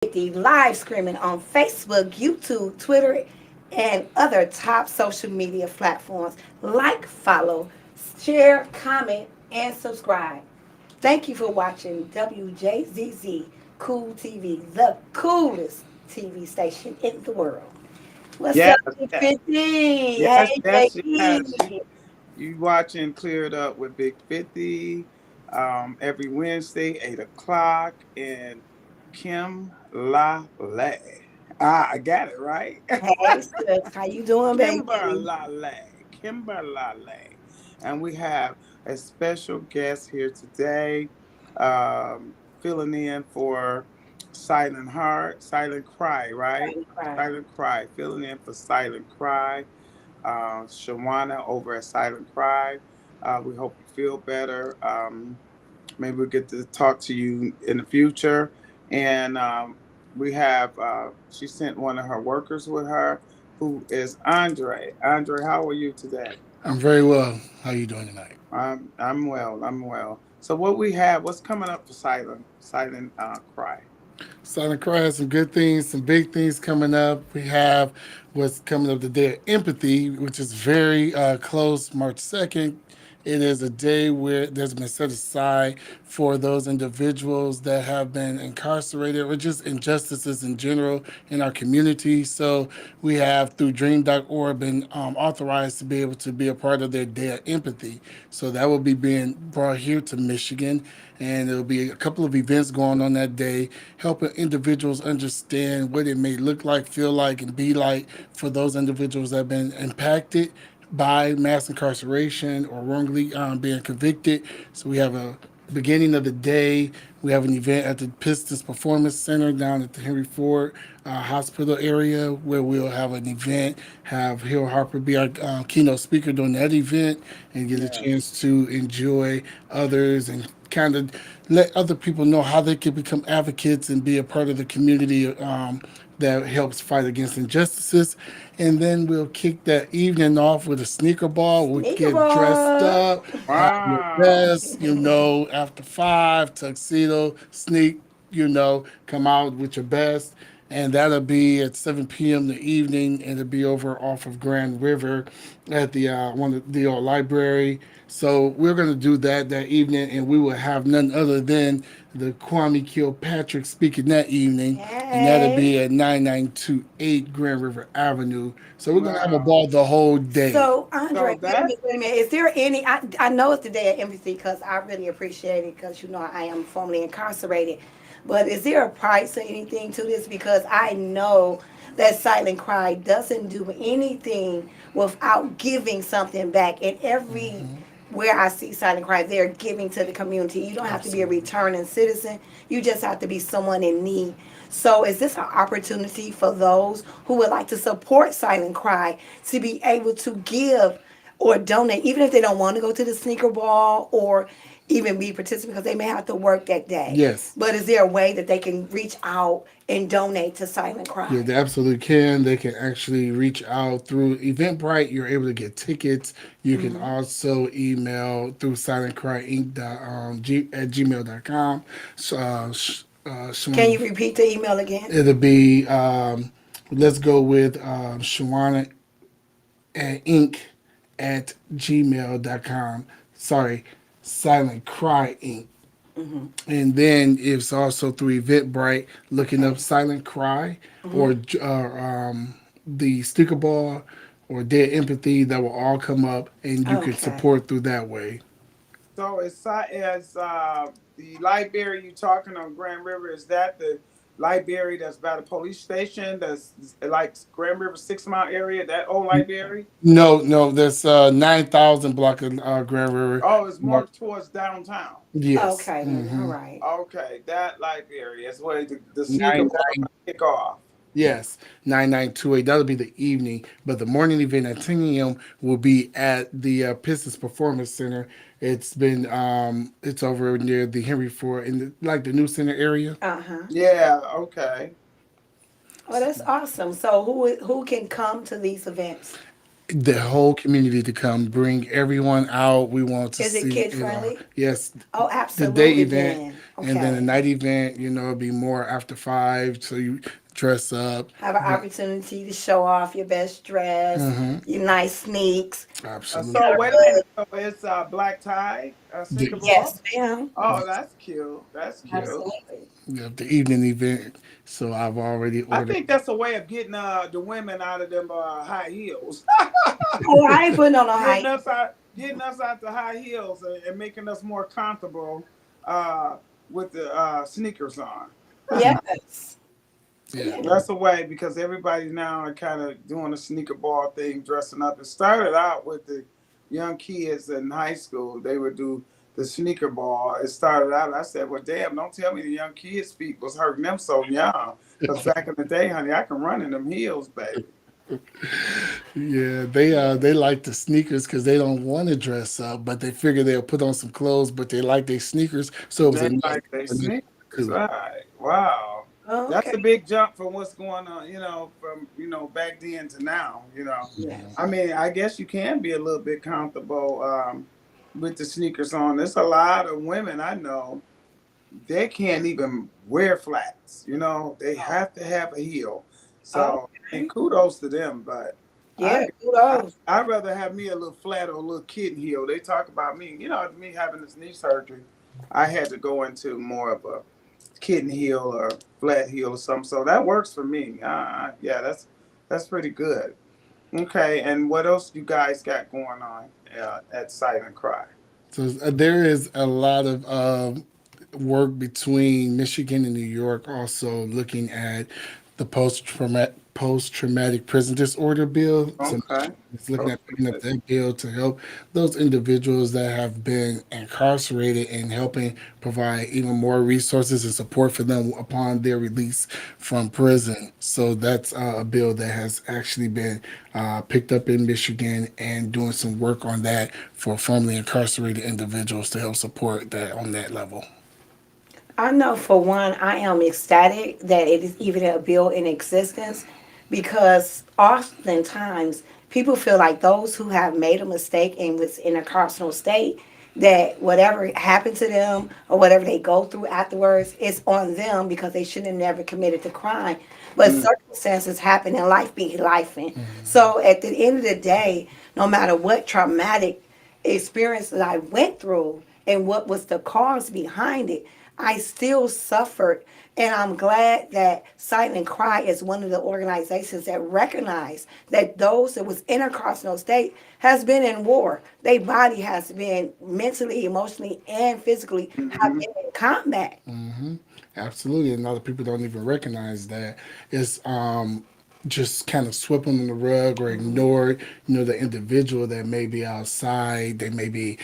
50 live streaming on Facebook, YouTube, Twitter, and other top social media platforms. Like, follow, share, comment, and subscribe. Thank you for watching WJZZ Cool TV, the coolest TV station in the world. What's Yes, up, Big yes, 50? yes, Hey, yes, yes. You JP. you watching Cleared Up with Big 50 every Wednesday, 8 o'clock, and Kim La Le. I got it right. Hey, sis. How you doing, baby? Kimberlale. And we have a special guest here today, filling in for Silent Heart, Silent Cry, right? Trying to cry. Silent Cry, filling in for Silent Cry. Shawana over at Silent Cry. We hope you feel better. Maybe we'll get to talk to you in the future. And we have, she sent one of her workers with her, who is Andre. Andre, how are you today? I'm very well. How you doing tonight? I'm well. I'm well. So what we have, what's coming up for Silent Cry? Silent Cry has some good things, some big things coming up. We have what's coming up the day of empathy, which is very close, March 2nd. It is a day where there's been set aside for those individuals that have been incarcerated or just injustices in general in our community. So we have through dream.org been authorized to be able to be a part of their day of empathy. So that will be being brought here to Michigan, and there'll be a couple of events going on that day, helping individuals understand what it may look like, feel like, and be like for those individuals that have been impacted by mass incarceration or wrongly being convicted. So we have a beginning of the day. We have an event at the Pistons Performance Center down at the Henry Ford Hospital area where we'll have an event, have Hill Harper be our keynote speaker during that event, and get a Yes. chance to enjoy others and kind of let other people know how they can become advocates and be a part of the community that helps fight against injustices. And then we'll kick that evening off with a sneaker ball. We'll Sneaker get dressed ball. up, have your Wow. best, after five, tuxedo, sneak, come out with your best. And that'll be at 7 p.m. the evening, and it'll be over off of Grand River at the one of the old library. So we're gonna do that evening, and we will have none other than the Kwame Kilpatrick speaking that evening, and that'll Hey. be at 9928 Grand River Avenue. So we're gonna have a Wow. ball the whole day. So, Andre, So that wait a minute. Is there any? I know it's the day of empathy because I really appreciate it because I am formerly incarcerated. But is there a price or anything to this? Because I know that Silent Cry doesn't do anything without giving something back. And every where I see Silent Cry, they're giving to the community. You don't have to be a Absolutely. returning citizen. You just have to be someone in need. So is this an opportunity for those who would like to support Silent Cry to be able to give or donate, even if they don't want to go to the sneaker ball or even be participant because they may have to work that day. Yes. But is there a way that they can reach out and donate to Silent Yeah, Cry? they absolutely can. They can actually reach out through Eventbrite. You're able to get tickets. You can Hmm. also email through silentcryinc. At gmail.com. So, Can Shawana, you repeat the email again? it'll be, let's go with Shawana at Inc. at gmail.com. Sorry, Silent Cry Inc. Hmm. And then it's also through Eventbrite, looking up Okay. Silent Cry Hmm. or the Sticker Ball or Dead Empathy, that will all come up, and you can Okay. support through that way. so is the library you talking on Grand River? Is that the library that's by the police station? That's like Grand River 6 Mile area. That old library. No, no, there's 9,000 block of Grand River. Oh, it's more Mark. towards downtown. Yes. Okay, then. All Mm-hmm. right. Okay, that library is where the sneaker Nine, ball kick off. yes, 9928. That'll be the evening, but the morning event at 10 a.m. will be at the Pistons Performance Center. It's over near the Henry Ford in like the new center area. Uh huh. Yeah. Okay. Well, that's awesome. So, who can come to these events? The whole community to come, bring everyone out. We want to Is it see, kid friendly? yes, Oh, the day absolutely. event Then. And then the Okay. night event, it'll be more after 5, so you dress up. Have an opportunity to show off your best dress, Hmm. your nice sneaks. Absolutely. So wait a minute. So it's black tie, sneaker ball. Yes, ma'am. Oh, that's cute. That's cute. Absolutely. The evening event. So I've already I ordered. think that's a way of getting the women out of them high heels. Oh, I ain't putting on no getting height. us out, getting us out the high heels and making us more comfortable uh, with the sneakers on. Yes. Yeah. Yeah. That's a way because everybody now are kind of doing the sneaker ball thing, dressing up. It started out with the young kids in high school. They would do the sneaker ball. It started out. I said, "Well, damn! Don't tell me the young kids' feet was hurting them so young." Because back in the day, honey, I can run in them heels, baby. Yeah, they like the sneakers because they don't want to dress up, but they figure they'll put on some clothes, but they like their sneakers, so it was They enough like they for them sneakers, to right? Wow, Oh, that's okay. a big jump from what's going on, from back then to now. Yes. I mean, I guess you can be a little bit comfortable with the sneakers on. There's a lot of women I know they can't even wear flats. They have to have a heel. So, and Okay. kudos to them, but Yeah, I. kudos. I'd rather have me a little flat or a little kitten heel. They talk about me, me having this knee surgery. I had to go into more of a kitten heel or flat heel or something. So that works for me. Yeah, that's pretty good. Okay, and what else you guys got going on at Silent Cry? So there is a lot of work between Michigan and New York, also looking at the post traumatic prison disorder bill. So Okay. it's looking at picking up that bill to help those individuals that have been incarcerated and helping provide even more resources and support for them upon their release from prison. So that's a bill that has actually been picked up in Michigan and doing some work on that for formerly incarcerated individuals to help support that on that level. I know for one, I am ecstatic that it is even a bill in existence because oftentimes people feel like those who have made a mistake and was in a carceral state, that whatever happened to them or whatever they go through afterwards, it's on them because they should have never committed the crime. But Mm, circumstances happen and life be life. So at the end of the day, no matter what traumatic experience that I went through and what was the cause behind it, I still suffered. And I'm glad that Silent Cry is one of the organizations that recognize that those that was in a carcinal state has been in war. Their body has been mentally, emotionally, and physically have mhm. been in combat. Hmm. Absolutely, and a lot of people don't even recognize that. It's just kind of swept under the rug or ignored. The individual that may be outside, they may be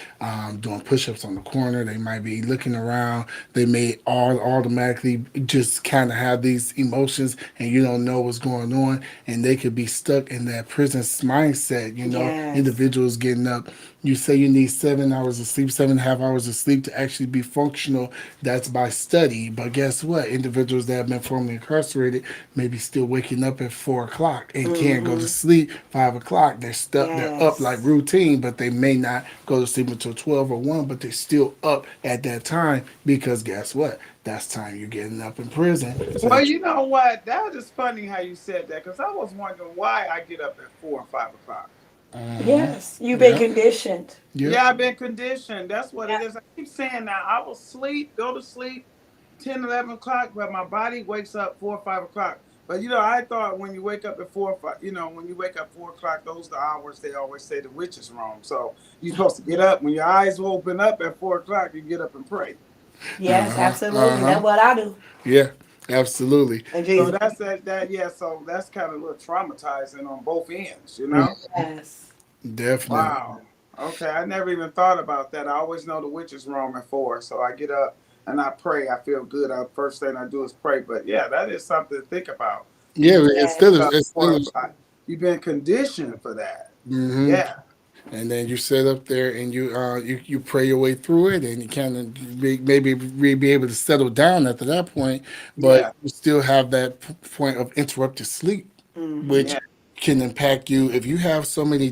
doing push-ups on the corner, they might be looking around, they may all automatically just kind of have these emotions, and you don't know what's going on, and they could be stuck in that prison mindset. Yes. Individuals getting up. You say you need 7 hours of sleep, 7.5 hours of sleep to actually be functional. That's by study. But guess what? Individuals that have been formerly incarcerated may be still waking up at 4 o'clock and can't go to Hmm. sleep 5 o'clock. They're stuck. They're up like Yes. routine, but they may not go to sleep until 12 or 1. But they're still up at that time because guess what? That's time you're getting up in prison. So Well, that you know what? That is funny how you said that because I was wondering why I get up at 4 or 5 o'clock. uh-huh. Yes. You've been Yep. conditioned. Yep. Yeah, I've been conditioned. That's what Yeah. it is. I keep saying that I will sleep, go to sleep 10, 11 o'clock, but my body wakes up 4 or 5 o'clock. But I thought when you wake up at 4 or 5, when you wake up 4 o'clock, those are the hours they always say the witch is wrong. So you're supposed to get up when your eyes open up at 4 o'clock. You get up and pray. Yes, Uh-huh. absolutely. Uh-huh. That's what I do. Yeah. Absolutely. And So Jesus. that's that. Yeah. So that's kind of a little traumatizing on both ends. Yes. Definitely. Wow. Okay, I never even thought about that. I always know the witch is wrong at 4, so I get up and I pray. I feel good. First thing I do is pray. But yeah, that is something to think about. Yeah, You it Yes. still get is. up It still four or is. five. You've been conditioned for that. Hmm. Yeah, And then you sit up there and you pray your way through it, and you kind of be able to settle down after that point, but yeah, you still have that point of interrupted sleep, Hmm. which yeah. can impact you if you have so many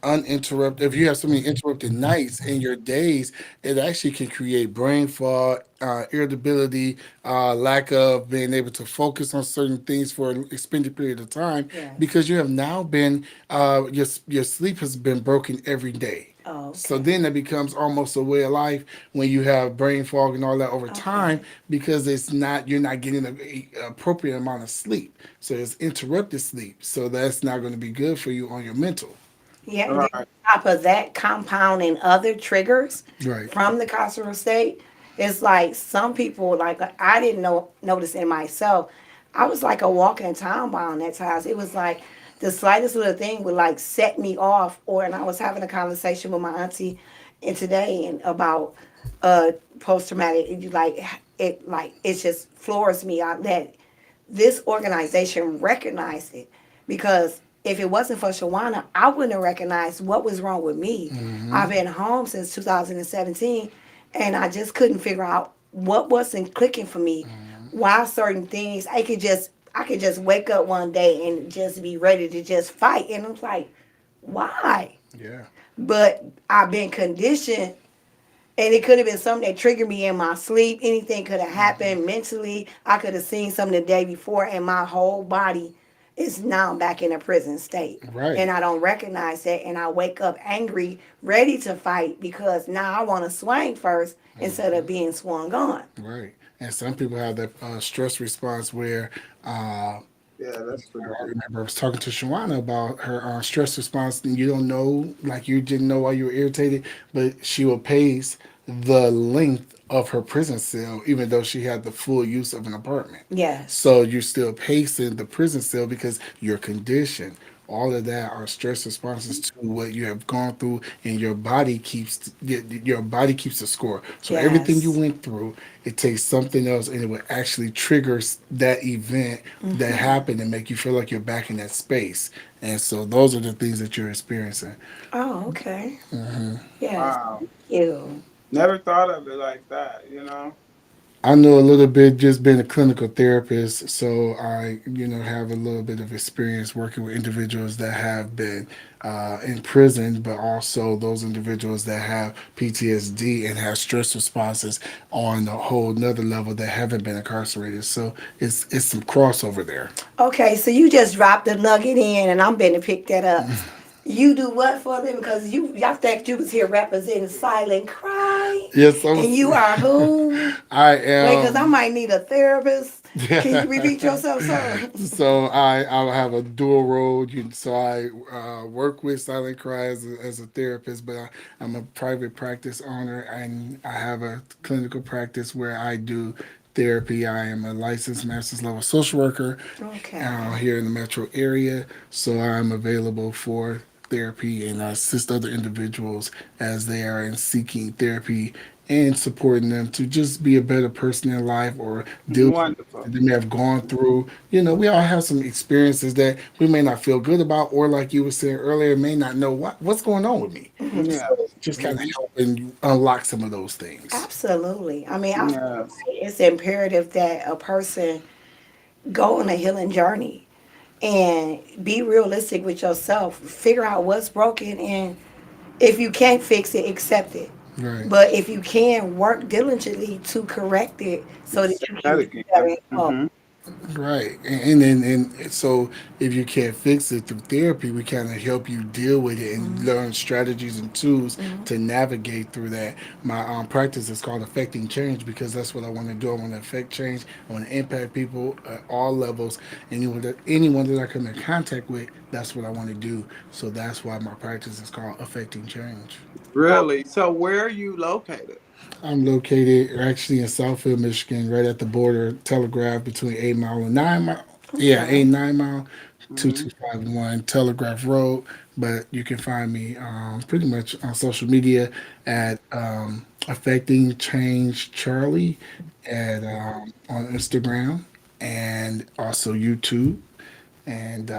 uninterrupted, if you have so many interrupted nights in your days, it actually can create brain fog, irritability, lack of being able to focus on certain things for an extended period of time Yes. because you have now been your sleep has been broken every day. Oh, So okay. then it becomes almost a way of life when you have brain fog and all that over time Okay. because it's not you're not getting a appropriate amount of sleep. So it's interrupted sleep. So that's not going to be good for you on your mental. Yeah, and then on Right. top of that, compounding other triggers Right. from the carceral state, it's like some people, like I didn't notice in myself. I was like a walking time bomb at times. It was like the slightest little thing would like set me off. Or and I was having a conversation with my auntie and today and about post traumatic. It just floors me out that this organization recognized it because if it wasn't for Shawana, I wouldn't have recognized what was wrong with me. Hmm. I've been home since 2017 and I just couldn't figure out what wasn't clicking for me. Why certain things I could just wake up one day and just be ready to just fight. And I'm like, why? Yeah. But I've been conditioned and it could have been something that triggered me in my sleep. Anything could have happened mentally. I could have seen something the day before, and my whole body is now back in a prison state. Right. And I don't recognize that. And I wake up angry, ready to fight because now I want to swing first instead of being swung on. Right. And some people have that stress response where uh, Yeah, that's pretty I good. remember I was talking to Shawana about her stress response, and you don't know, like you didn't know why you were irritated, but she will pace the length of her prison cell, even though she had the full use of an apartment. Yes. So you're still pacing the prison cell because you're conditioned. All of that are stress responses to what you have gone through, and your body keeps the score. So everything you Yes. went through, it takes something else, and it will actually trigger that event that happened and make you feel like you're back in that space. And so those are the things that you're experiencing. Oh, okay. Yes. Wow. Thank you. Never thought of it like that, you know? I know a little bit just being a clinical therapist, so I, have a little bit of experience working with individuals that have been in prison, but also those individuals that have PTSD and have stress responses on a whole nother level that haven't been incarcerated. So it's some crossover there. Okay, so you just dropped the nugget in, and I'm going to pick that up. You do what for them? Because y'all think you was here representing Silent Cry, Yes, I'm. and you are who? I Wait, because I am. might need a therapist. Can you repeat yourself, sir? So I have a dual role. So I work with Silent Cry as a therapist, but I'm a private practice owner, and I have a clinical practice where I do therapy. I am a licensed master's level social worker Okay. here in the metro area, so I'm available for therapy and I assist other individuals as they are in seeking therapy and supporting them to just be a better person in life or deal with Wonderful. that they may have gone through. We all have some experiences that we may not feel good about, or like you were saying earlier, may not know what's going on with me. Yeah. So just kind of helping you unlock some of those things. Absolutely. I mean, I feel Yes. like it's imperative that a person go on a healing journey and be realistic with yourself. Figure out what's broken, and if you can't fix it, accept it. Right. But if you can, work diligently to correct it so that Say you can that be better again. and whole. Right. And so if you can't fix it through therapy, we kind of help you deal with it and learn strategies and tools to navigate through that. My practice is called affecting change because that's what I want to do. I want to affect change. I want to impact people at all levels. Anyone that I come in contact with, that's what I want to do. So that's why my practice is called affecting change. Really? So where are you located? I'm located actually in Southfield, Michigan, right at the border, Telegraph between 8 Mile and 9 Mile. Yeah, Okay. 8 9 Mile, Hmm. 2251 Telegraph Road. But you can find me pretty much on social media at Affecting Change Charlie at on Instagram and also YouTube. And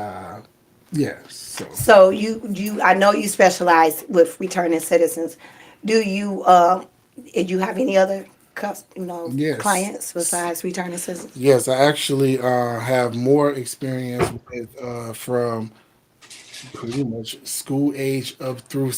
yeah, so So you I know you specialize with returning citizens. Do you have any other yes. clients besides returning citizens? Yes, I actually have more experience with from pretty much school age up through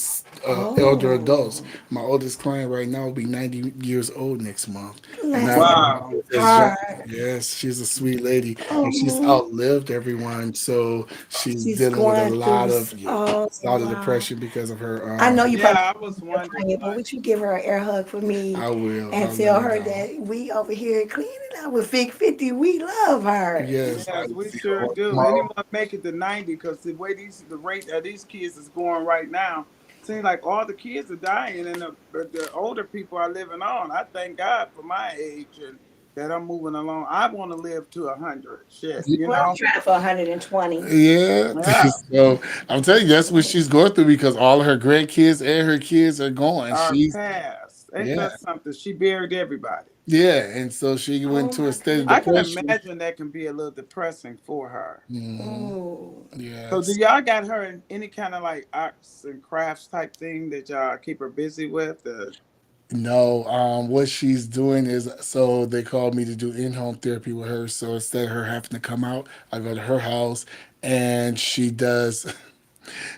elder adults. Oh, My oldest client right now will be 90 years old next month, and bless I've her Wow. heart. yes, she's a sweet lady, and she's Oh, outlived everyone, so she's she's dealing with a going through. lot of Oh, a lot of wow. depression because of her. I know you probably Yeah, I was can't wondering, play it, but like, would you give her an air hug for me I will. and I'll let tell her her know. that we over here cleaning up with Big 50, we love her. Yes, I yes, we see her sure on do. tomorrow. Anyone make it to 90? Because the way the rate of these kids is going right now, seems like all the kids are dying, and the older people are living on. I thank God for my age and that I'm moving along. I want to live to 100. Shit, you Well, I'm know. trying for 120. Yeah, Yeah, so I'm telling you, that's what she's going through because all of her grandkids and her kids are going. our She's past. Ain't yeah, that something? She buried everybody. yeah, and so she Oh went to a my state of I can goodness. depression. imagine that can be a little depressing for her. Hmm. Oh. So do Yes. y'all got her in any kind of like arts and crafts type thing that y'all keep her busy with? No, what she's doing is so they called me to do in-home therapy with her. So instead of her having to come out, I go to her house and she does.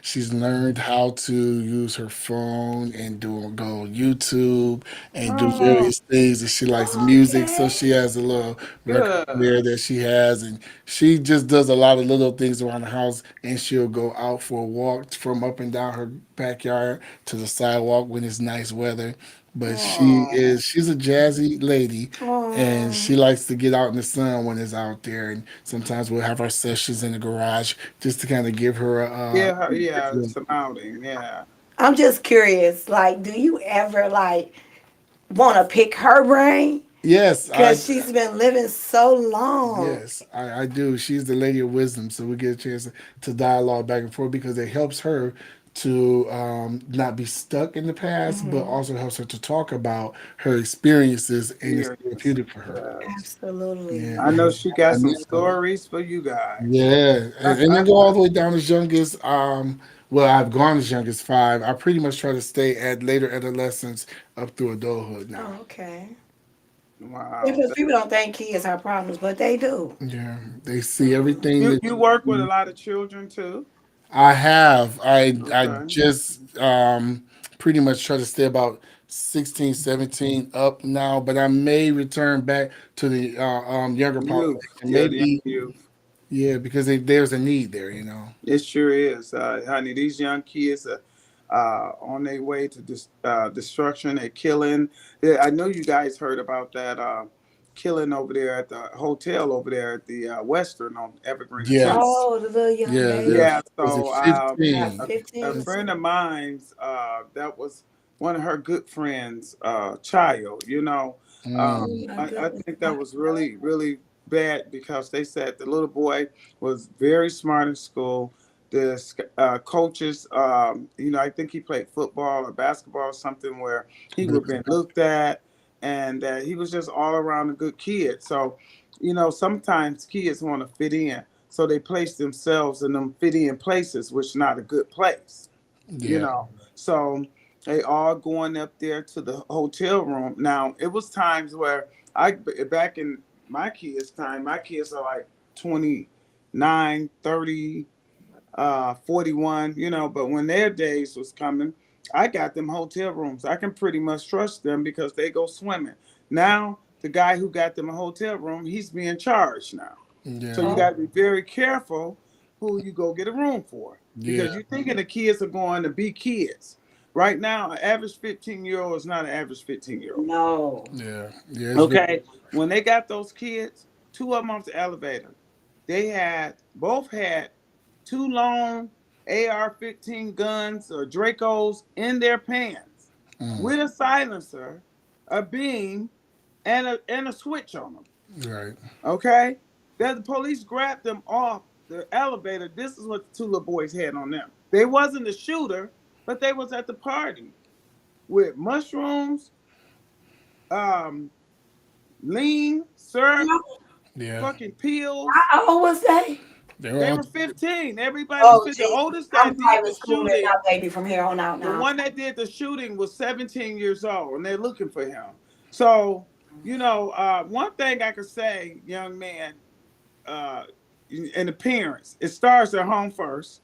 She's learned how to use her phone and go on YouTube and do Oh, various things. And she likes music, so Okay. she has a little record good. player that she has, and she just does a lot of little things around the house. And she'll go out for a walk from up and down her backyard to the sidewalk when it's nice weather. But Oh, she's a jazzy lady, and Oh. she likes to get out in the sun when it's out there. And sometimes we'll have our sessions in the garage just to kind of give her yeah, yeah, some outing, yeah. I'm just curious, like, do you ever like want to pick her brain? yes, Because she's been living so long. I do. She's the lady of wisdom, so we get a chance to dialogue back and forth because it helps her to not be stuck in the past, but Hmm. also helps her to talk about her experiences, and it's Serious. therapeutic for her. Yes. Yeah, Absolutely. I know and, she got and some then, stories for you guys. yeah, and then go all the way down as young as well, I've gone as young as 5. I pretty much try to stay at later adolescence up through adulthood now. Oh, okay. Wow. Because people don't think kids have problems, but they do. Yeah, they see everything You that you work with a lot of children too? I have. I Okay. just pretty much try to stay about 16, 17 up now, but I may return back to the younger Youth. population. Yeah, the young Maybe, youth. yeah, because there's a need there, you know. It sure is, honey. These young kids are on their way to destruction. They're killing. Yeah, I know you guys heard about that killing over there at the hotel over there at the Western on Evergreen and 10th. Yes. Oh, the little young Yeah, baby. Yeah, was it so Yeah, 15? a 15. friend of mine's that was one of her good friends' child. Oh, Mm, my I goodness. think that was really really bad because they said the little boy was very smart in school. The coaches, I think he played football or basketball or something where he would have been looked at, and he was just all around a good kid. So, sometimes kids want to fit in, so they place themselves in them fit in places, which is not a good place you yeah. know. So they all going up there to the hotel room. Now it was times where back in my kids' time, my kids are like 29, 30, 41, but when their days was coming, I got them hotel rooms. I can pretty much trust them because they go swimming. Now the guy who got them a hotel room, he's being charged now. So you Yeah. Oh, got to be very careful who you go get a room for Yeah. because you're thinking the kids are going to be kids. Right now, an average 15-year-old is not an average 15-year-old. no. Yeah. Yeah. It's very, Okay. When they got those kids, two of them off the elevator, both had two long AR-15 guns or Dracos in their pants mm, with a silencer, a beam, and a switch on them. right. Okay? That the police grabbed them off the elevator. This is what the two little boys had on them. They wasn't the shooter, but they was at the party with mushrooms, um, lean, syrup, Yeah. fucking pills. How old was they? They're They all were 15. Everybody was Oh, 15. The Jesus. oldest I'm that did the private schooling shooting, my baby from here on out the now. one that did the shooting was 17 years old, and they're looking for him. So, one thing I could say, young man, uh, and the parents. It starts at home first.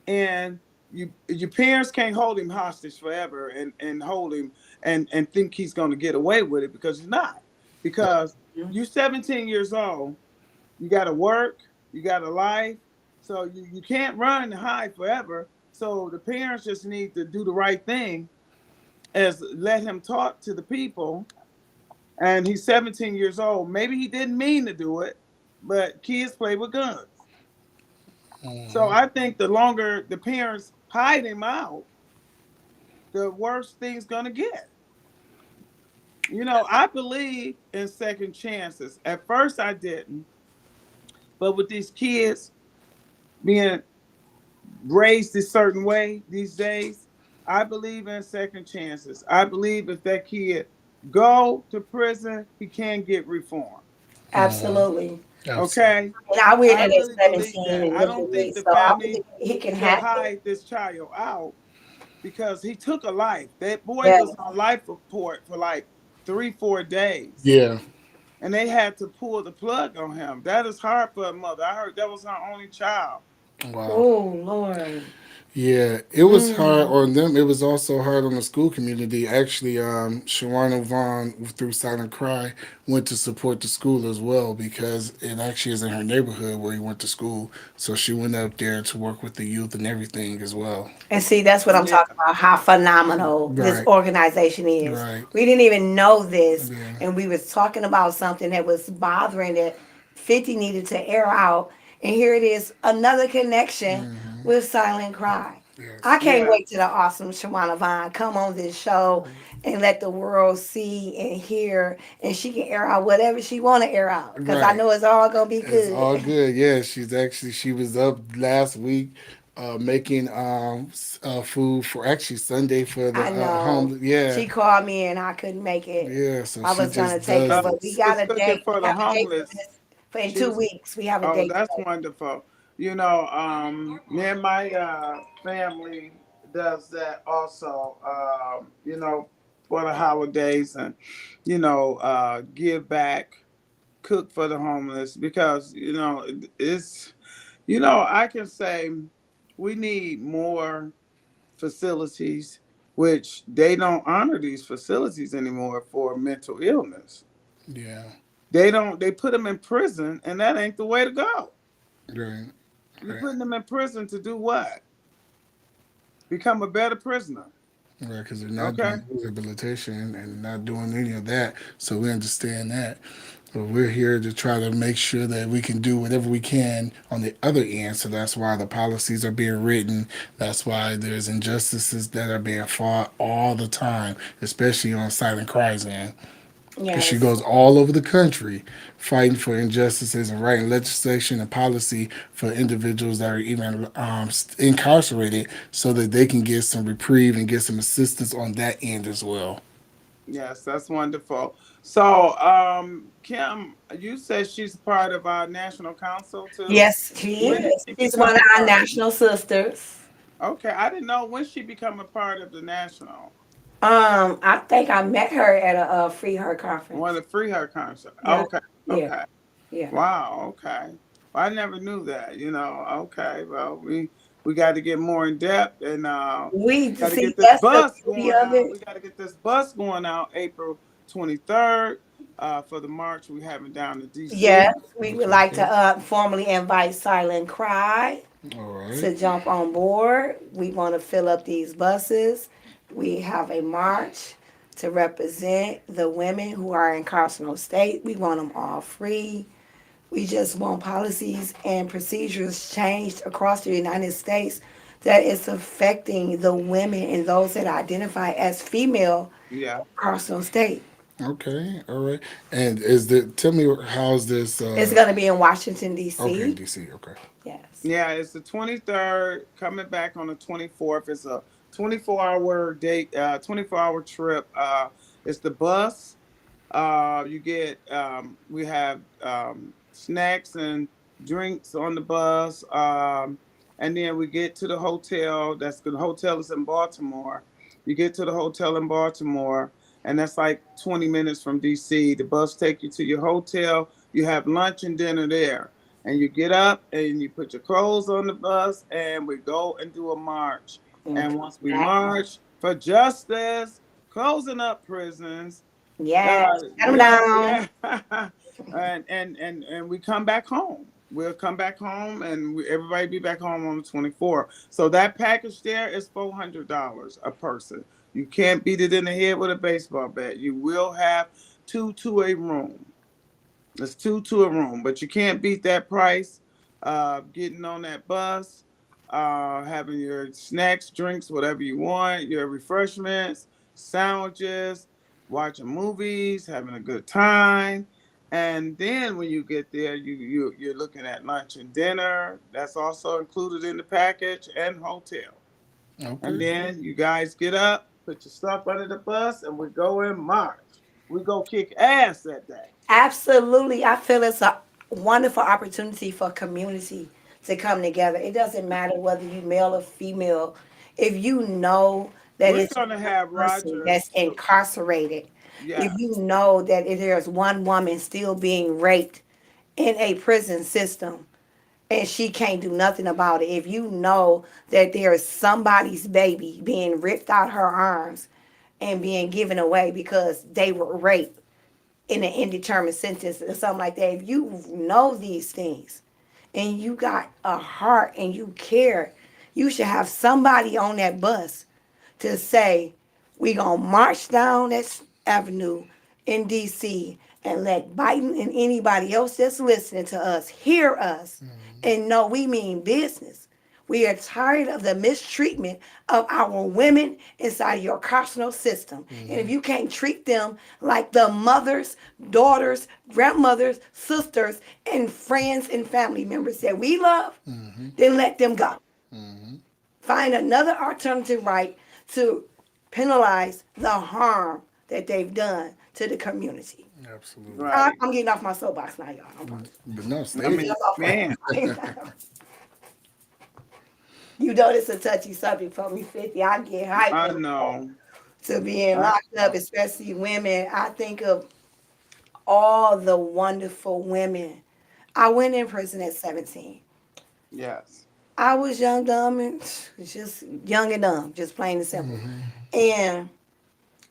and your parents can't hold him hostage forever and hold him and think he's going to get away with it, because he's not. Because you're 17 years old, you got to work, you got a life, so you can't run and hide forever. So the parents just need to do the right thing, as let him talk to the people. And he's 17 years old. Maybe he didn't mean to do it, but kids play with guns. So I think the longer the parents hide him out, the worse things gonna get. I believe in second chances. At first I didn't, but with these kids being raised a certain way these days, I believe in second chances. I believe if that kid go to prison, he can get reformed. Absolutely. Absolutely. Okay? And I wear I that really at believe 17 that. and I look at don't me. think the So I family believe he can should hack it. hide this child out, because he took a life. That boy Yeah. was on life support for like 3, 4 days. Yeah. And they had to pull the plug on him. That is hard for a mother. I heard that was her only child. Wow. Oh, Lord. Yeah, it was hard Mm. on them. It was also hard on the school community. Actually, Shawana Vaughn through Silent Cry went to support the school as well, because it actually is in her neighborhood where he went to school. So she went up there to work with the youth and everything as well. And see, that's what I'm Yeah. talking about, how phenomenal this Right, organization is. right. We didn't even know this, Yeah, and we was talking about something that was bothering that 50 needed to air out, and here it is, another connection with Silent Cry. I yes. can't Yeah. wait till the awesome Shawana Vine come on this show and let the world see and hear, and she can air out whatever she want to air out, because I Right. know it's all gonna be It's all good. good. Yeah, she was up last week making food for actually Sunday for the I know. home. Yeah, She called me and I couldn't make it. yeah. So I she was gonna just take it, does but we this. got She's a cooking date. We for the have a date for homeless. this for in two She's weeks. We have a Oh, date that's today. wonderful. Me and my family does that also. For the holidays, and give back, cook for the homeless, because it's I can say we need more facilities, which they don't honor these facilities anymore for mental illness. Yeah, They don't. They put them in prison, and that ain't the way to go. right, You're right, putting them in prison to do what? Become a better prisoner. right. Because they're not Okay. doing rehabilitation and not doing any of that. So we understand that. But we're here to try to make sure that we can do whatever we can on the other end. So that's why the policies are being written. That's why there's injustices that are being fought all the time, especially on Silent Cries end. Because she Yes. goes all over the country fighting for injustices and writing legislation and policy for individuals that are even incarcerated, so that they can get some reprieve and get some assistance on that end as well. Yes, that's wonderful. So, Kim, you said she's part of our national council too. Yes, she When did is. she She's one become of a our part? national sisters. Okay, I didn't know when she become a part of the national. I think I met her at a Free Her One conference. of the Free Her concert. Yeah, Okay, yeah, okay. yeah. Wow. Okay. Well, I never knew that. Okay. Well, we got to get more in depth, and We got to see get this that's the bus beauty going of out. it. We got to get this bus going out April 23rd for the march we having down in DC. Yes, we would Okay. like to formally invite Silent Cry All right. to jump on board. We want to fill up these buses. We have a march to represent the women who are in carceral state. We want them all free. We just want policies and procedures changed across the United States that is affecting the women and those that identify as female Yeah. carceral state. Okay. All right. And is the tell me how's this? It's going to be in Washington, Okay, in D.C. DC. Okay. Yes. Yeah. It's the 23rd, coming back on the 24th. It's a 24-hour date, 24-hour trip. It's the bus. We have snacks and drinks on the bus. And then we get to the hotel. The hotel is in Baltimore. You get to the hotel in Baltimore, and that's like 20 minutes from DC. The bus take you to your hotel. You have lunch and dinner there. and you get up and you put your clothes on the bus, and we go and do a march. And once we Exactly. march for justice, closing up prisons, Yeah. Shut them yeah, down. yeah. And we come back home. We'll come back home, and everybody be back home on the 24th. So that package there is $400 a person. You can't beat it in the head with a baseball bat. You will have two to a room. It's two to a room, but you can't beat that price. Getting on that bus, having your snacks, drinks, whatever you want, your refreshments, sandwiches, watching movies, having a good time. And then when you get there, you're looking at lunch and dinner. That's also included in the package, and hotel. And Okay. then you guys get up, put your stuff under the bus, and we go in march. We go kick ass that day. Absolutely. I feel it's a wonderful opportunity for community to come together. It doesn't matter whether you male or female. If you know that We're it's gonna have a person Roger. that's incarcerated, if Yeah, you know that if there's one woman still being raped in a prison system and she can't do nothing about it, if you know that there is somebody's baby being ripped out her arms and being given away because they were raped in an indeterminate sentence or something like that, if you know these things and you got a heart and you care, you should have somebody on that bus to say, we gonna march down that avenue in DC and let Biden and anybody else that's listening to us hear us and know we mean business. We are tired of the mistreatment of our women inside your carceral system. And if you can't treat them like the mothers, daughters, grandmothers, sisters, and friends and family members that we love, then let them go. Find another alternative right to penalize the harm that they've done to the community. Absolutely. right. I'm getting off my soapbox now, y'all. But no, I stay. mean, man, You know it's a touchy subject for me, 50. I get I hyped know. to being I locked up, know. especially women. I think of all the wonderful women. I went in prison at 17. Yes. I was young, dumb, and just young and dumb, just plain and simple. And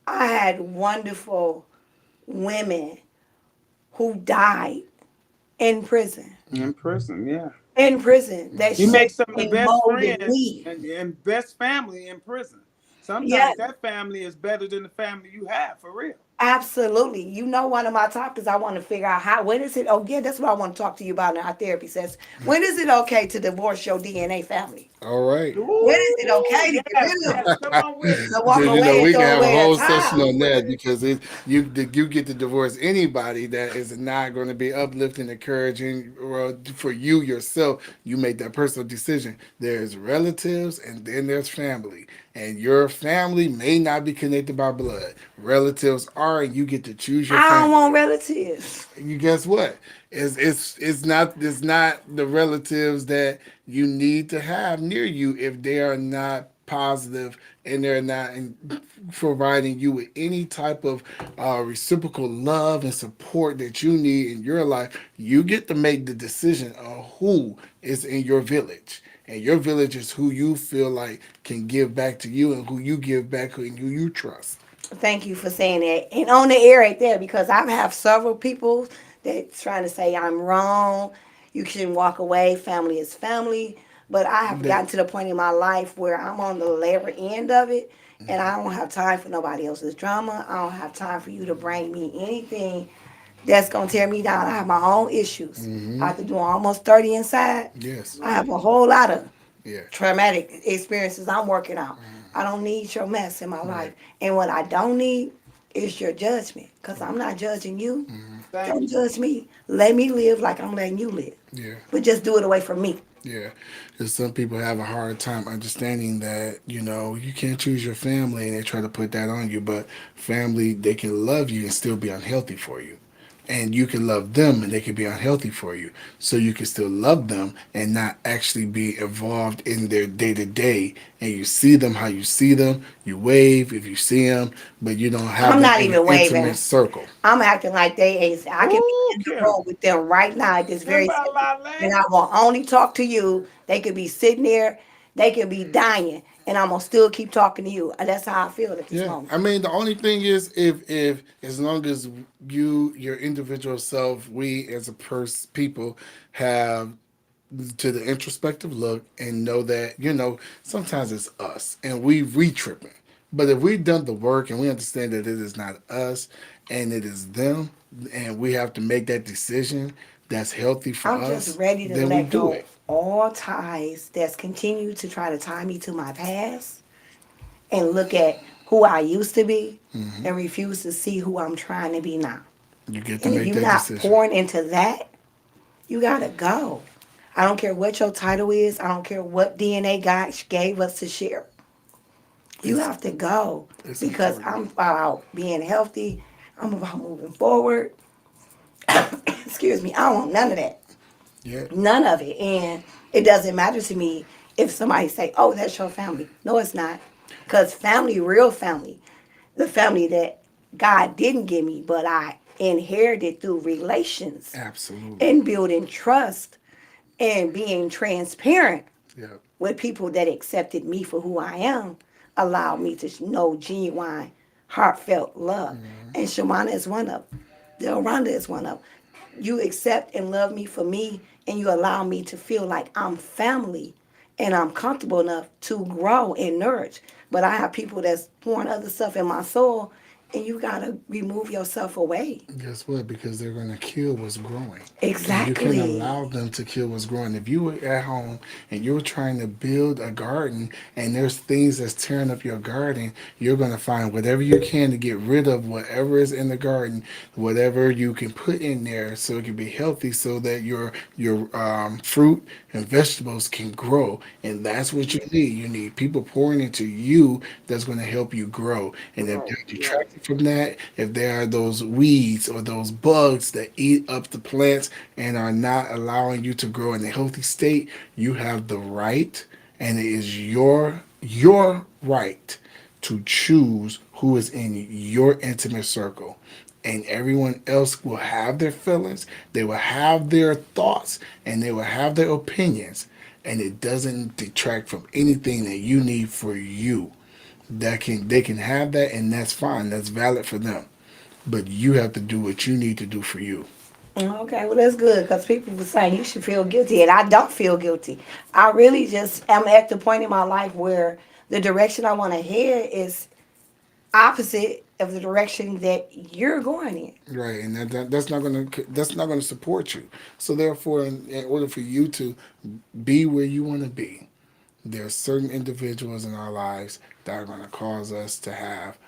I had wonderful women who died in prison. In prison, yeah. In prison, that You make shaped some of the and best molded friends me. and best family in prison. Yeah, Sometimes that family is better than the family you have for real. absolutely. You know, one of my topics, I want to figure out how, when is it, oh, yeah, that's what I want to talk to you about in our therapy session. When is it okay to divorce your DNA family? All right. When is it Ooh, okay to get yes, rid of yes. them? Come on with it. To walk Because you know away and we can throw have a away the whole session Come towel? on on with that it. because you get to divorce anybody that is not going to be uplifting, encouraging, or for you yourself. You make that personal decision. There's relatives and then there's family, and your family may not be connected by blood. Relatives are, and you get to choose your I don't want family. relatives. You guess what? It's not the relatives that you need to have near you if they are not positive and they're not providing you with any type of reciprocal love and support that you need in your life. You get to make the decision of who is in your village. And your village is who you feel like can give back to you and who you give back and who you trust. Thank you for saying that. And on the air right there, because I have several people that trying to say I'm wrong. You shouldn't walk away. Family is family. But I have That gotten to the point in my life where I'm on the later end of it, and I don't have time for nobody else's drama. I don't have time for you to bring me anything that's gonna tear me down. I have my own issues. After doing almost 30 inside, yes. I have Right. a whole lot of Yeah. traumatic experiences I'm working out. I don't need your mess in my life. And what I don't need is your judgment. Because I'm not judging you. Thank Don't you. judge me. Let me live like I'm letting you live. Yeah. But just do it away from me. Yeah, because some people have a hard time understanding that you can't choose your family, and they try to put that on you. But family, they can love you and still be unhealthy for you. and you can love them and they can be unhealthy for you. So you can still love them and not actually be involved in their day to day. And you see them how you see them, you wave if you see them, but you don't have I'm them not in your even intimate waving. circle. I'm acting like they ain't. I can be Ooh, in the Kim. room with them right now at this very second, and Timberlake. I will only talk to you. They could be sitting there, they could be dying, and I'm gonna still keep talking to you. And that's how I feel at this Yeah, moment. I mean the only thing is if as long as you your individual self, we as a people have to the introspective look and know that sometimes it's us and we tripping. But if we've done the work and we understand that it is not us and it is them, and we have to make that decision that's healthy for I'm just us, ready to then we let do go it. all ties that's continued to try to tie me to my past and look at who I used to be Hmm. and refuse to see who I'm trying to be now. You get to And if make you're that not decision. pouring into that, you gotta go. I don't care what your title is. I don't care what DNA God gave us to share. You It's have to go it's because important. I'm about being healthy. I'm about moving forward. Excuse me. I don't want none of that. Yeah. None of it. And it doesn't matter to me if somebody say, "Oh, that's your family." No, it's not. Because family, real family, the family that God didn't give me, but I inherited through relations Absolutely. and building trust and being transparent Yeah. with people that accepted me for who I am, allowed me to know genuine, heartfelt love. Hmm. And Shawana is one of them. Delronda is one of them. You accept and love me for me, and you allow me to feel like I'm family and I'm comfortable enough to grow and nourish. But I have people that's pouring other stuff in my soul, and you got to remove yourself away. Guess what? Because they're going to kill what's growing. And you can Exactly. allow them to kill what's growing. If you were at home and you're trying to build a garden and there's things that's tearing up your garden, you're going to find whatever you can to get rid of whatever is in the garden, whatever you can put in there so it can be healthy so that your fruit and vegetables can grow. And that's what you need. You need people pouring into you that's going to help you grow. And if Bro, they're yeah. detracted from that, if there are those weeds or those bugs that eat up the plants and are not allowing you to grow in a healthy state, you have the right, and it is your right to choose who is in your intimate circle. And everyone else will have their feelings, they will have their thoughts, and they will have their opinions. And it doesn't detract from anything that you need for you. They can have that, and that's fine. That's valid for them. But you have to do what you need to do for you. Okay, well that's good because people were saying you should feel guilty, and I don't feel guilty. I really just am at the point in my life where the direction I want to head is opposite of the direction that you're going in. Right, and that's not gonna support you. So therefore, in order for you to be where you want to be, there are certain individuals in our lives that are going to cause us to have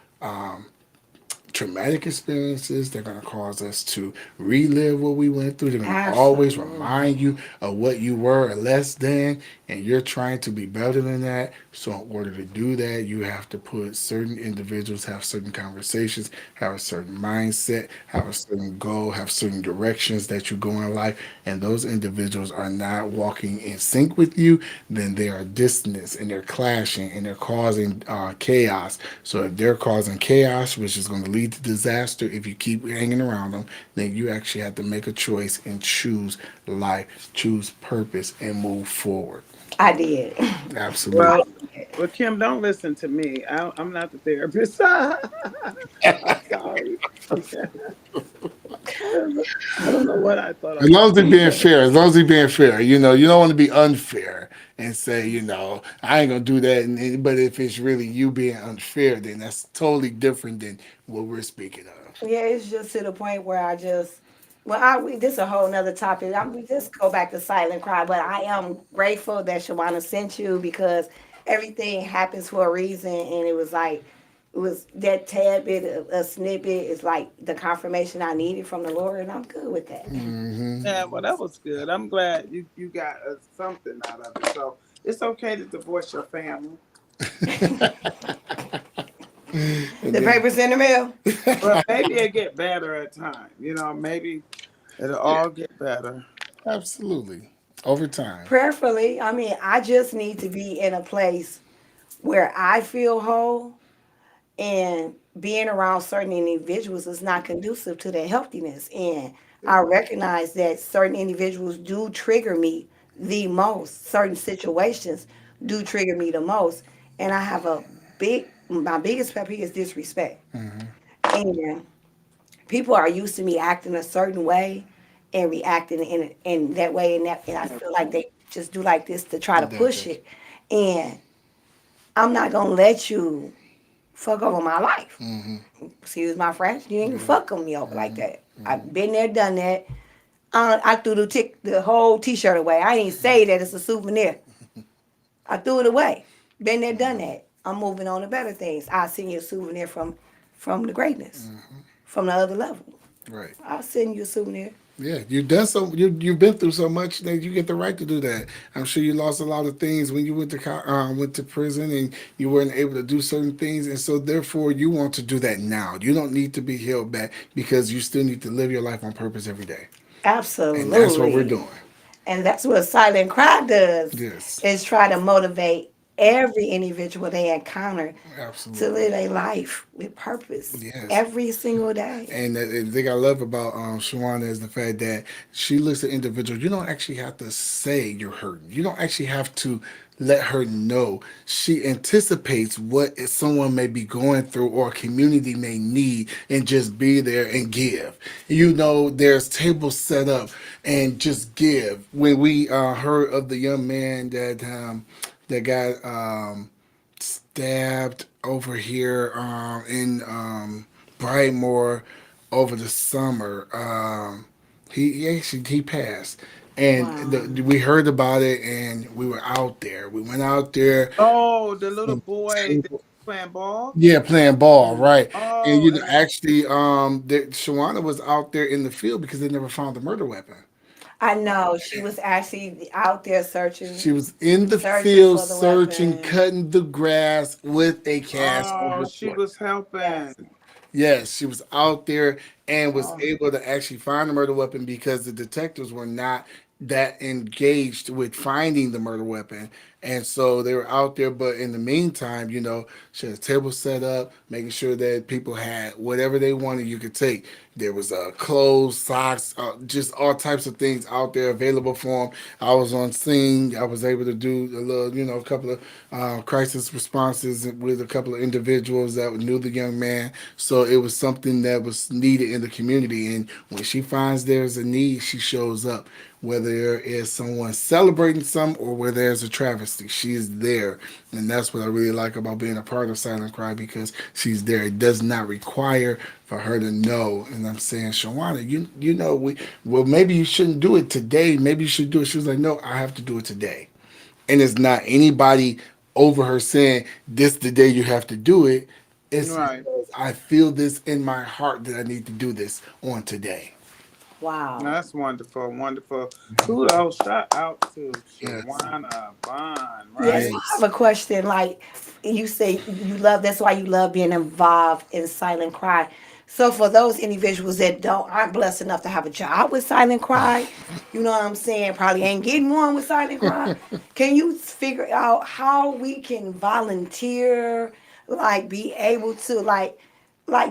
traumatic experiences. They're going to cause us to relive what we went through. They're going to always Absolutely. remind you of what you were or less than, and you're trying to be better than that. So, in order to do that, you have to put certain individuals, have certain conversations, have a certain mindset, have a certain goal, have certain directions that you go in life, and those individuals are not walking in sync with you, then they are dissonance and they're clashing and they're causing chaos. So if they're causing chaos, which is going to lead to disaster, if you keep hanging around them, then you actually have to make a choice and choose life, choose purpose, and move forward. I did. Absolutely. Well, well, Kim, don't listen to me. I'm not the therapist. I'm sorry. I don't know what I thought I As was long as they're doing, being but fair, as long as they're being fair, you don't want to be unfair and say, I ain't gonna do that. But if it's really you being unfair, then that's totally different than what we're speaking of. Yeah, it's just to the point where I just, well, this is a whole nother topic. We just go back to silent cry, but I am grateful that Shawana sent you because everything happens for a reason, and it was like, it was that tad bit of a snippet is like the confirmation I needed from the Lord, and I'm good with that. Hmm. yeah, well, that was good. I'm glad you got something out of it. So it's okay to divorce your family. And The then, papers in the mail. But maybe it get better at time. Maybe it'll yeah, all get better. absolutely. Over time. Prayerfully, I mean, I just need to be in a place where I feel whole, and being around certain individuals is not conducive to their healthiness. And I recognize that certain individuals do trigger me the most. Certain situations do trigger me the most. And I have my biggest pet peeve is disrespect. Hmm. And people are used to me acting a certain way and reacting in that way, and I feel like they just do like this to try to push Definitely. it. And I'm not gonna let you fuck over my life. Hmm. Excuse my French. You ain't Yeah. fucking me over like Hmm. that. Hmm. I've been there, done that. I threw the whole T-shirt away. I didn't say that it's a souvenir. I threw it away. Been there, done that. I'm moving on to better things. I'll send you a souvenir from the greatness, Hmm. from the other level. Right. I'll send you a souvenir. Yeah, you've done so. You've been through so much that you get the right to do that. I'm sure you lost a lot of things when you went to prison and you weren't able to do certain things, and so therefore you want to do that now. You don't need to be held back because you still need to live your life on purpose every day, and that's what we're Absolutely. doing. And that's what Silent Cry does, Yes, is try to motivate every individual they encounter to absolutely. live a life with purpose Yes. every single day. And the thing I love about Shawana is the fact that she looks at individuals. You don't actually have to say you're hurting. You don't actually have to let her know. She anticipates what someone may be going through or a community may need and just be there and give. There's tables set up and just give. When we heard of the young man that got stabbed over here in Brightmore over the summer. He passed, and Wow. we heard about it, and we were out there. We went out there. Oh, the little boy that playing ball. Yeah, playing ball, right? And Oh, and actually, Shawana was out there in the field because they never found the murder weapon. I know she was actually out there She searching, was in the searching field for the searching, weapon. cutting the grass with a cast on oh, her she foot. was helping. Yes. Yes, she was out there and was Oh, able to actually find the murder weapon because the detectives were not that engaged with finding the murder weapon. And so they were out there, but in the meantime, she had a table set up, making sure that people had whatever they wanted you could take. There was clothes, socks, just all types of things out there available for them. I was on scene. I was able to do a little, a couple of crisis responses with a couple of individuals that knew the young man. So it was something that was needed in the community. And when she finds there's a need, she shows up. Whether there is someone celebrating some or where there's a travesty, she is there. And that's what I really like about being a part of Silent Cry because she's there. It does not require for her to know. And I'm saying, Shawana, maybe you shouldn't do it today. Maybe you should do it. She was like, no, I have to do it today. And it's not anybody over her saying this the day you have to do it. It's Right. because I feel this in my heart that I need to do this on today. wow. That's wonderful, wonderful. Kudos, shout out to Yes. Shawana Bond, Yes, right? I Yes. have a question. Like you say, you love. That's why you love being involved in Silent Cry. So for those individuals that aren't blessed enough to have a job with Silent Cry, you know what I'm saying? Probably ain't getting one with Silent Cry. Can you figure out how we can volunteer? Like be able to like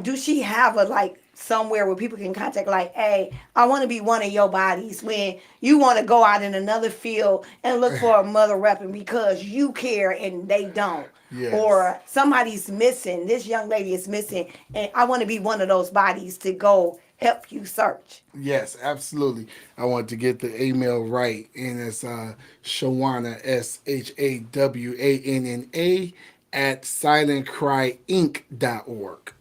do she have a like somewhere where people can contact like, hey, I want to be one of your bodies when you want to go out in another field and look for a mother weapon because you care and they don't, Yes. or somebody's missing, this young lady is missing, and I want to be one of those bodies to go help you search. Yes, absolutely. I want to get the email right, and it's Shawana SHAWANNA at silentcryinc.org.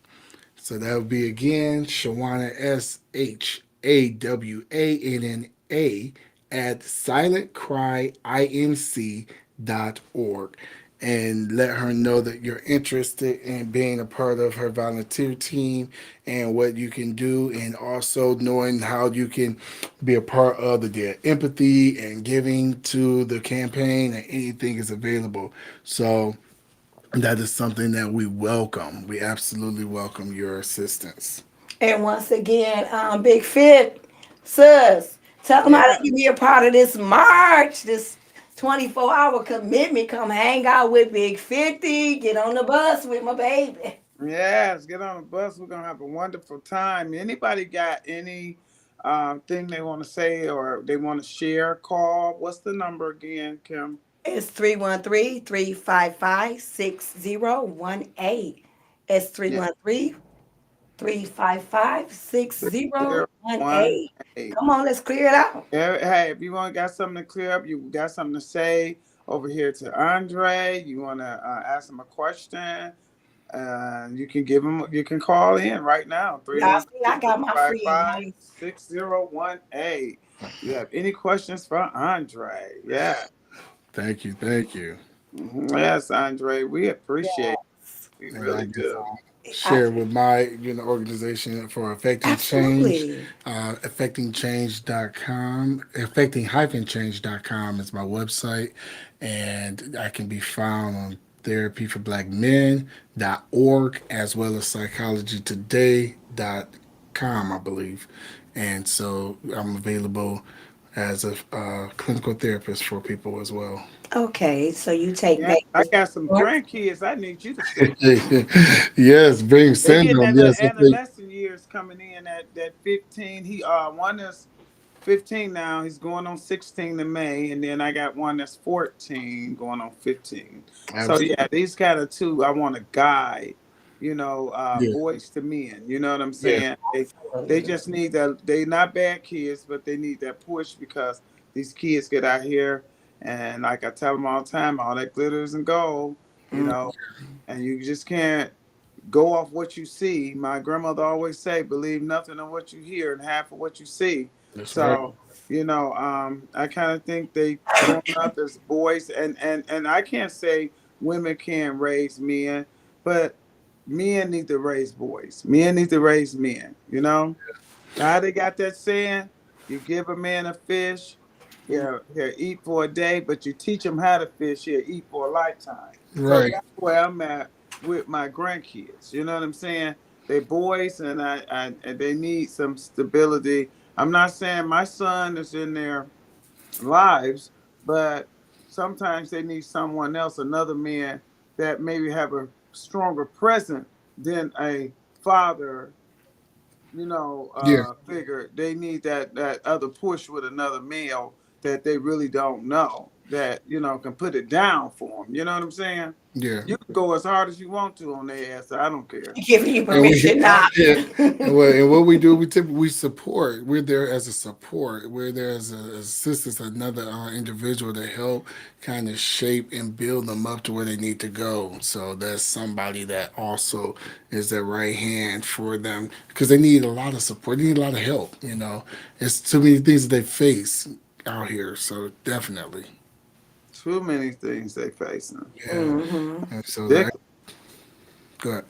So that would be again Shawana SHAWANNA at silentcryinc.org, and let her know that you're interested in being a part of her volunteer team and what you can do, and also knowing how you can be a part of the empathy and giving to the campaign, and anything is available. So that is something that we welcome. We absolutely welcome your assistance. And once again, Big Fit, sis, tell them how Yeah. they can be a part of this march, this 24-hour commitment. Come hang out with Big 50, get on the bus with my baby. Yes, get on the bus. We're gonna have a wonderful time. Anybody got any thing they want to say or they want to share? Call. What's the number again, Kim? It's 313-355-6018. It's three Yeah, one three 355 six zero zero one one eight. eight. Come on, let's clear it out. Yeah, hey, if you want got something to clear up, you got something to say over here to Andre. You want to ask him a question. You can give him. You can call in right now. Three Y'all one see, three I three got my five free five advice. 6018. You have any questions for Andre? Yeah. Thank you. Thank you. Yes, Andre, we appreciate it. Yes. We And I really guess do. I'll I, share with my organization for affecting change. absolutely. Affectingchange.com. Affecting-change.com is my website, and I can be found on therapyforblackmen.org as well as psychologytoday.com, I believe. And so I'm available as a clinical therapist for people as well. Okay, so you take Yeah, I babies. got some grandkids I need you to see. Yes, bring They send getting them. that little Yes, I think. adolescent years coming in at that 15. He one is 15 now. He's going on 16 in May, and then I got one that's 14 going on 15. So yeah, these kind of two I want to guide, Yeah, boys to men. You know what I'm yeah, saying? They Absolutely. just need that. They not bad kids, but they need that push because these kids get out here and like I tell them all the time, all that glitter isn't gold. You Mm. know, and you just can't go off what you see. My grandmother always say, believe nothing of what you hear and half of what you see. that's right. So, I kind of think they growing up as boys, and I can't say women can't raise men, but men need to raise boys. Men need to raise men. How they got that saying? You give a man a fish, he'll eat for a day, but you teach him how to fish, he'll eat for a lifetime. So Right. that's where I'm at with my grandkids. You know what I'm saying? They boys, and and they need some stability. I'm not saying my son is in their lives, but sometimes they need someone else, another man that maybe have a stronger presence than a father, Yeah. figure. They need that other push with another male that they really don't know that can put it down for them. You know what I'm saying? Yeah. You can go as hard as you want to on their ass. I don't care. Giving you And we permission now. yeah. And what we do, we support. We're there as a support. We're there as a assistance, another individual to help kind of shape and build them up to where they need to go. So there's somebody that also is their right hand for them because they need a lot of support. They need a lot of help. It's too many things that they face out here. So definitely, Too many things they facing. yeah. Hmm. And so that Ridiculous. good.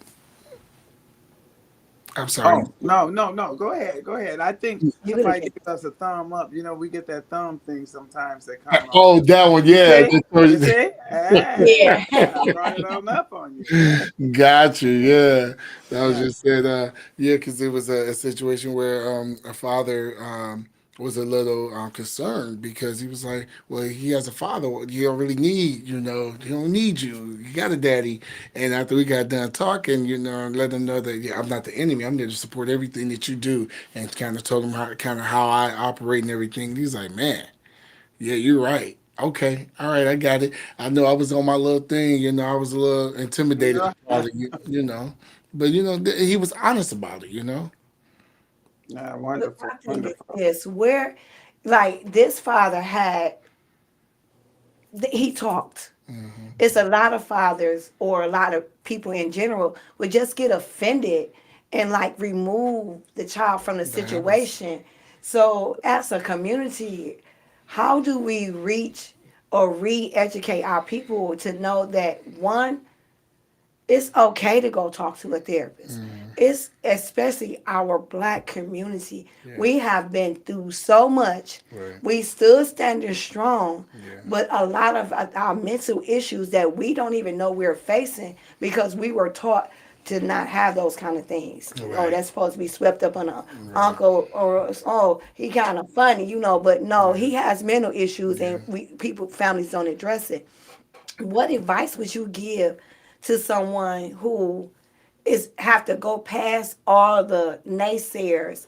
I'm sorry. Oh, no, no, no. Go ahead. Go ahead. I think You really somebody get gives us a thumb up. We get that thumb thing sometimes that come up. Oh, that one, You yeah. see? You see? Hey, yeah. I brought it on up on you. Yeah. Got you. Yeah, that was Yeah. just said. Yeah, because it was a situation where a father was a little concerned because he was like, "Well, he has a father. You don't really need, he don't need you. You got a daddy." And after we got done talking, let him know that yeah, I'm not the enemy. I'm there to support everything that you do, and kind of told him how I operate and everything. And he's like, "Man, yeah, you're right." Okay, all right, I got it. I know I was on my little thing, I was a little intimidated Yeah. about it, but he was honest about it. Yeah, Look, wonderful, my thing is wonderful. this: where, like, this father had, he talked. Hmm. It's a lot of fathers or a lot of people in general would just get offended and like remove the child from the That happens. situation. So, as a community, how do we reach or re-educate our people to know that one, it's okay to go talk to a therapist. it's especially our black community. Yeah. We have been through so much. Right. We still standing strong, Yeah. but a lot of our mental issues that we don't even know we're facing because we were taught to not have those kind of things. Oh, Right. that's supposed to be swept up on a Right. uncle, or oh, he kind of funny, but no, Yeah. he has mental issues, Yeah. and families don't address it. What advice would you give to someone who is have to go past all the naysayers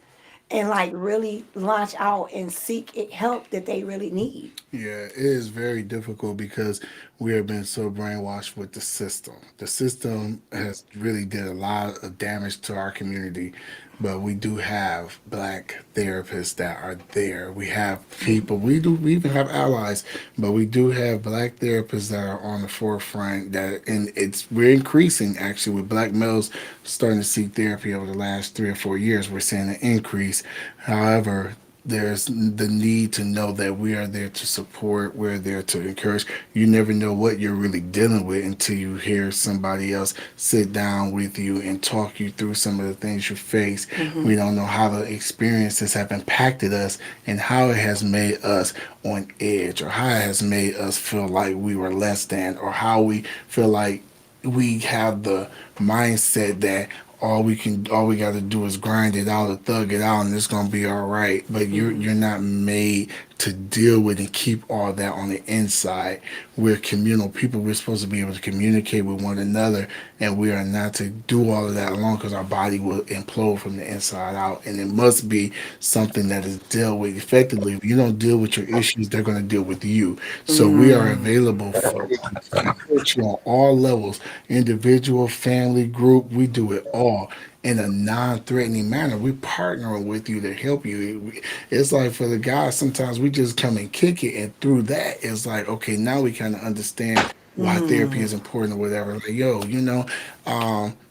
and like really launch out and seek help that they really need? Yeah, it is very difficult because we have been so brainwashed with the system. The system has really did a lot of damage to our community, but we do have black therapists that are there. We have people. We even have allies, but we do have black therapists that are on the forefront. And we're increasing actually with black males starting to seek therapy over the last 3 or 4 years. We're seeing an increase. However, there's the need to know that we are there to support, we're there to encourage. You never know what you're really dealing with until you hear somebody else sit down with you and talk you through some of the things you face. We don't know how the experiences have impacted us and how it has made us on edge, or how it has made us feel like we were less than, or how we feel like we have the mindset that all we got to do is grind it out or thug it out and it's gonna be all right. But you're not made to deal with and keep all that on the inside. We're communal people. We're supposed to be able to communicate with one another, and we are not to do all of that alone because our body will implode from the inside out. And it must be something that is dealt with effectively. If you don't deal with your issues, they're going to deal with you. So we are available for support you on all levels, individual, family, group. We do it all in a non-threatening manner. We're partnering with you to help you. It's like for the guys, sometimes we just come and kick it, and through that, it's like, okay, now we kind of understand why therapy is important or whatever. Like, yo,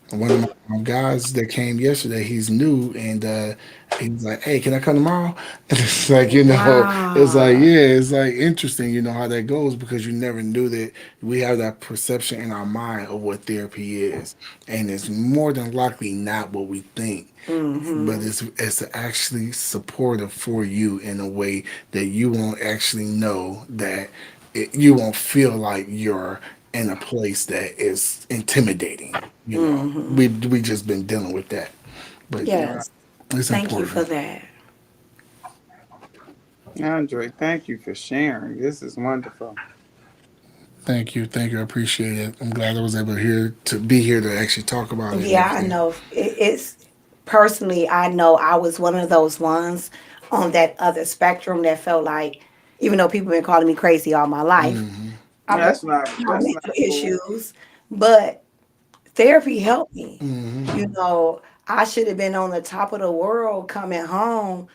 one of my guys that came yesterday, he's new, and he's like, "Hey, can I come tomorrow?" And it's like, it's like, Wow. yeah, it's like interesting, how that goes because you never knew that we have that perception in our mind of what therapy is, and it's more than likely not what we think. But it's actually supportive for you in a way that you won't actually know that you won't feel like you're in a place that is intimidating. We just been dealing with that, but Yes. it's Thank you for important. that. Andre, thank you for sharing. This is wonderful. Thank you. I appreciate it. I'm glad I was able to be here to actually talk about it and Yeah, I everything. know. It's personally, I know I was one of those ones on that other spectrum that felt like, even though people been calling me crazy all my life, I've been my That's not mental cool. issues, but therapy helped me. Hmm. I should have been on the top of the world coming home,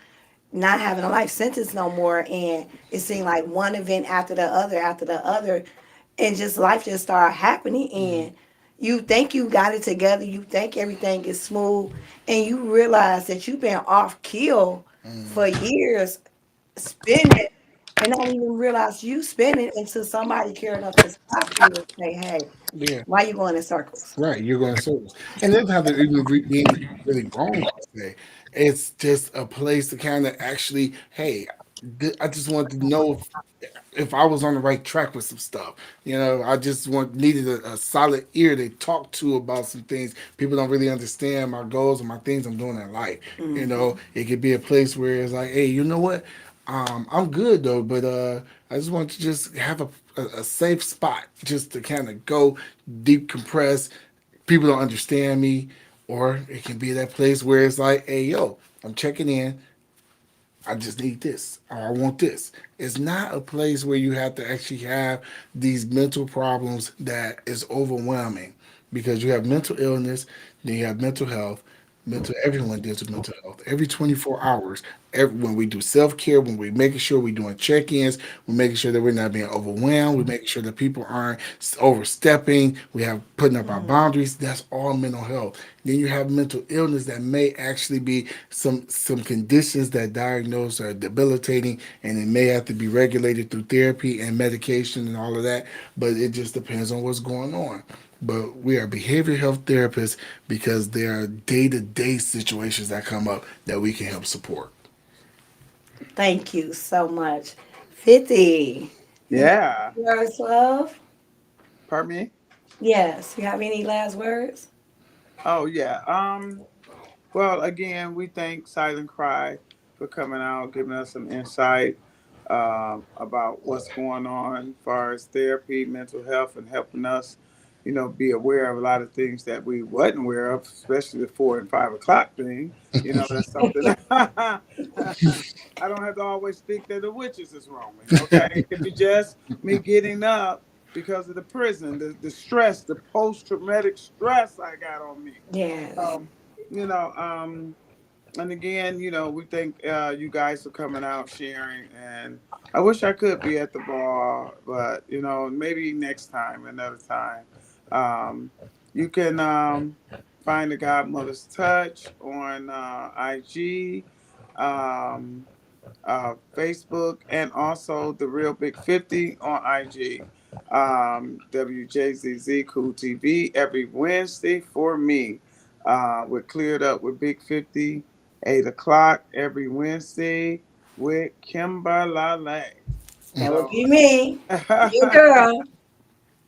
not having a life sentence no more, and it seemed like one event after the other, and just life just started happening, and you think you got it together, you think everything is smooth, and you realize that you've been off kill for years, spinning, and not even realize you spinning until somebody care enough to stop you and say, "Hey, Yeah. why you going in circles?" Right, you're going to service, and it doesn't have to even be really wrong per se. It's just a place to kind of actually, hey, I just want to know if I was on the right track with some stuff. I just needed a solid ear to talk to about some things. People don't really understand my goals and my things I'm doing in life. It could be a place where it's like, hey, you know what? I'm good though, but I just want to just have a safe spot just to kind of go decompress. People don't understand me, or it can be that place where it's like, hey, yo, I'm checking in. I just need this or I want this. It's not a place where you have to actually have these mental problems that is overwhelming because you have mental illness, then you have mental health. Everyone deals with mental health every 24 hours. When we do self care, when we're making sure we're doing check ins, we're making sure that we're not being overwhelmed, we're making sure that people aren't overstepping, we have putting up our boundaries. That's all mental health. Then you have mental illness that may actually be some conditions that diagnose are debilitating, and it may have to be regulated through therapy and medication and all of that. But it just depends on what's going on. but we are behavioral health therapists because there are day-to-day situations that come up that we can help support. Thank you so much. 50. You got Yeah. any words, love? Pardon me? Yes. You have any last words? Oh, yeah. Well, again, we thank Silent Cry for coming out, giving us some insight about what's going on as far as therapy, mental health, and helping us, be aware of a lot of things that we wasn't aware of, especially the 4 and 5 o'clock thing. That's something I don't have to always think that the witches is roaming. Okay, it could be just me getting up because of the prison, the stress, the post traumatic stress I got on me. Yes. Um, you know, and again, we thank you guys for coming out, sharing, and I wish I could be at the bar, but maybe next time, another time. Um, you can find the Godmother's Touch on IG, um, Facebook, and also the Real Big 50 on IG. WJZZ Cool TV every Wednesday for me. We're cleared up with Big 50, 8 o'clock every Wednesday with Kimberly. That would So, be me. Your girl.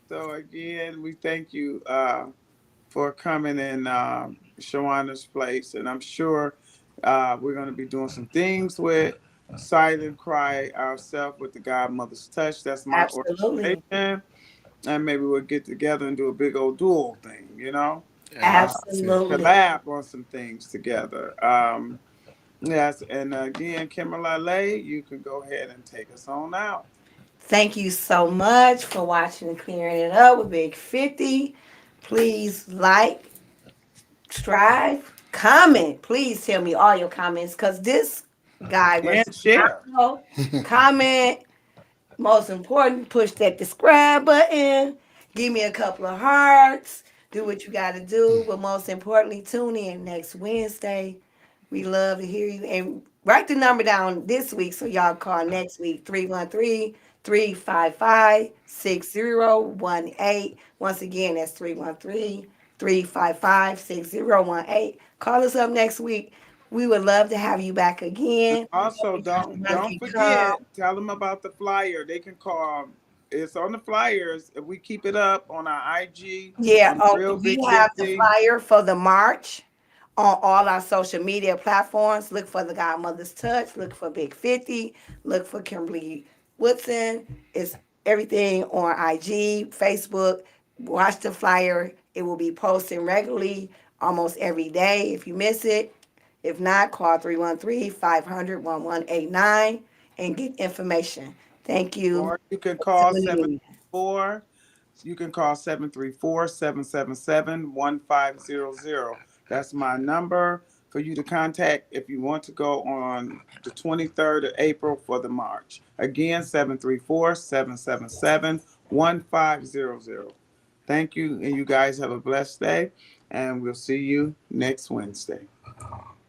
so again, we thank you for coming in Shawana's place. And I'm sure we're going to be doing some things with Silent Cry ourselves with the Godmother's Touch. That's my Absolutely. organization. And maybe we'll get together and do a big old duel thing. Absolutely. Absolutely. Collab on some things together. Yes, and again, Kimberly, you can go ahead and take us on out. Thank you so much for watching and clearing it up with Big 50. Please like, strive, comment. Please tell me all your comments because this guy was And share. phenomenal. Comment. Most important, push that subscribe button. Give me a couple of hearts. Do what you got to do. But most importantly, tune in next Wednesday. We love to hear you. And write the number down this week so y'all call next week 313-355-6018. Once again, that's 313-355-6018. Call us up next week. We would love to have you back again. Also, Every time don't one don't can come. forget. Tell them about the flyer. They can call. It's on the flyers. If we keep it up on our IG Yeah, on the Real we Big have the 50. flyer for the march on all our social media platforms. Look for the Godmother's Touch. Look for Big 50. Look for Kimberly Woodson. It's everything on IG, Facebook. Watch the flyer. It will be posting regularly almost every day. If you miss it, if not, call 313-500-1189 and get information. Thank you Or you can for call tuning seven in. four. You can call 734-777-1500. That's my number for you to contact if you want to go on the 23rd of April for the march. Again, 734-777-1500. Thank you, and you guys have a blessed day, and we'll see you next Wednesday.